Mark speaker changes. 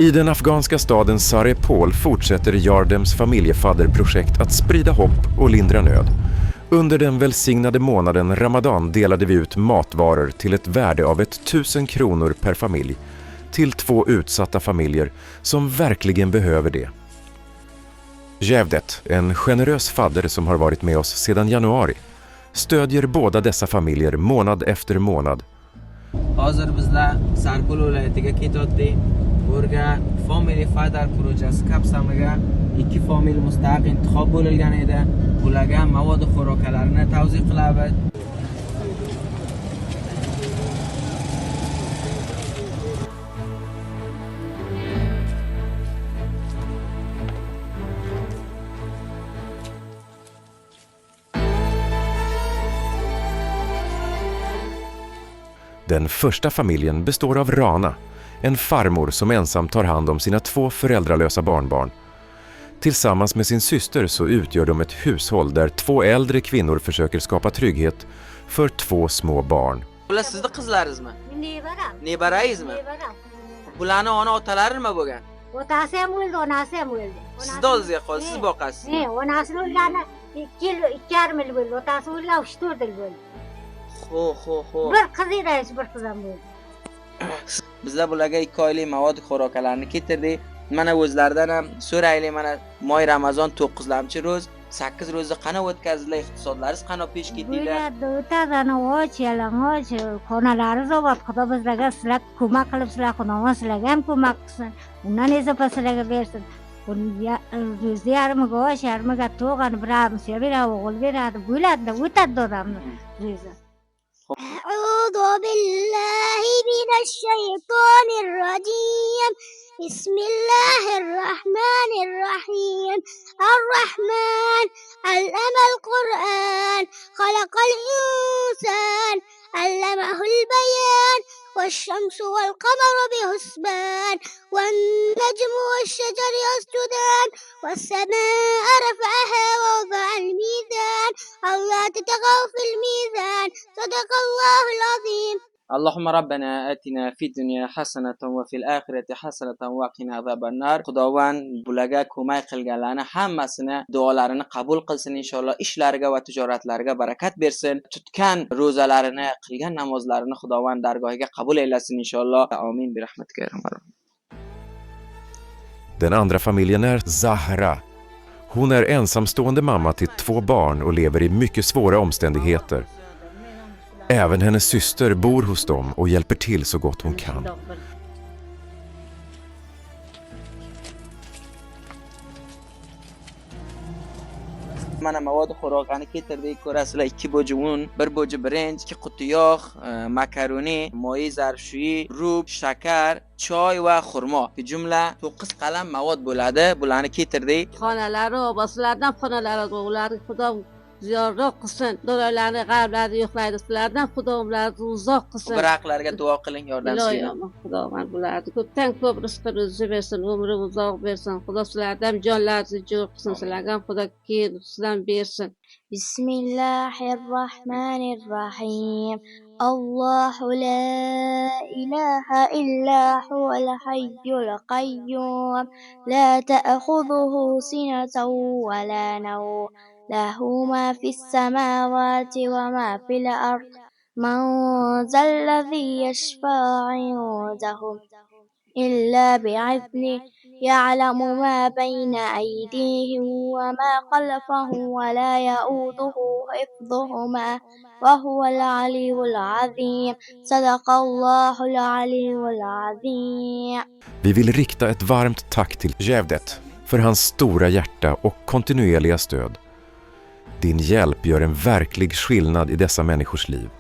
Speaker 1: I den afghanska staden Sarepol fortsätter Yardems familjefadderprojekt att sprida hopp och lindra nöd. Under den välsignade månaden Ramadan delade vi ut matvaror till ett värde av 1000 kronor per familj till 2 utsatta familjer som verkligen behöver det. Jevdet, en generös fadder som har varit med oss sedan januari, stödjer båda dessa familjer månad efter månad.
Speaker 2: Hozir bizlar Sarpol viloyatiga ketayotdik. O'rga family father projesi kapsamiga 2 famil mustaqil intihob bo'lgan edi. Ularga mavod xo'rokalarini tavsiya qilamiz.
Speaker 1: Den första familjen består av Rana, en farmor som ensam tar hand om sina 2 föräldralösa barnbarn. Tillsammans med sin syster så utgör de ett hushåll där 2 äldre kvinnor försöker skapa trygghet för 2 små barn.
Speaker 2: Bular sizning qizlaringizmi? Nebarangizmi? Bularni ona otalari nima bo'lgan?
Speaker 3: Otasi ham o'ldi, onasi ham o'ldi.
Speaker 2: Sizda o'zingizga qoldi, siz boqasiz.
Speaker 3: Onasi o'lgani 2,5 yil bo'ldi. Otasi o'lgan 3-4 yil bo'ldi.
Speaker 2: Xo'p.
Speaker 3: Bir qiz edi, bir qiz ham bo'ldi.
Speaker 2: Bizlar bularga 2 oylik mavod xo'rokalarini keltirdik. Mana o'zlaridan ham so'raylik, mana moy Ramazon 9-ro'z, 8 ro'zni qana o'tkazdilar, iqtisodlaringiz qana pesh ketdinglar?
Speaker 3: O'tadani och, yalang'och, xonalaringiz obod. Xudo bizlarga sizlar ko'mak qilibsizlar, Xudoman sizlarga ham ko'mak qilsin. Undan ezopa sizlarga bersin. Ro'zi yarmiga och, yarmiga to'g'ani bir amsiya beradi, o'g'il beradi. Bo'ladi, o'tadi odamni ro'zi.
Speaker 4: أعوذ بالله من الشيطان الرجيم بسم الله الرحمن الرحيم الرحمن علم القرآن خلق الإنسان علمه البيان والشمس والقمر بحسبان والنجم والشجر يسجدان والسماء رفعها ووضع الميزان ألا تطغوا في الميزان صدق الله العظيم.
Speaker 2: اللهم ربنا آتنا في الدنيا حسنة وفي الآخرة حسنة وقنا عذاب النار. Xudovand bularga ko'mak qilganlarni hammasini duolarini qabul qilsin inshaalloh. Ishlariga va tijoratlariga barakat bersin. Tutgan ro'zalarini, qilgan namozlarini Xudovand dargohiga qabul eylasin inshaalloh. Amin bi rahmatika ya rahman.
Speaker 1: Den andra familjen är Zahra. Hon är ensamstående mamma till 2 barn och lever i mycket svåra omständigheter. Även hennes syster bor hos dem och hjälper till så gott hon kan.
Speaker 2: Mana mavod xo'roqani keltirdik, ko'rasizlar 2 bo'ji un, 1 bo'ji birinch, 2 quti yog', makaroni, moyi zarfshuyi, rub, shakar, choy va xurmo. Jumla 9 qalam mavod bo'ladi. Bularni keltirdik.
Speaker 5: Xonalari, oboslardan xonalari, ularni Xudo ziyorroq qilsin. Do'lalarni, g'arblarni yo'qlaydi. Sizlardan Xudo ularni uzoq qilsin.
Speaker 2: Biroqlarga duo qiling, yordam so'rang.
Speaker 5: Xudo bularni ko'pdan ko'p rizqini bersin, umri uzoq bersin. Xudo sizlardan jonlaringizni jo'r qilsin. Sizlarga ham Xudo sizdan bersin.
Speaker 4: بسم الله الرحمن الرحيم الله لا إله إلا هو الحي القيوم لا تأخذه سنة ولا نوم له ما في السماوات وما في الأرض من ذا الذي يشفع عنده إلا بعثنه يعلم ما بين أيديهم وما خلفهم ولا يؤوده حفظهما وهو العلي العظيم صدق الله العلي العظيم.
Speaker 1: Vi vill rikta ett varmt tack till Jevdet för hans stora hjärta och kontinuerliga stöd. Din hjälp gör en verklig skillnad i dessa människors liv.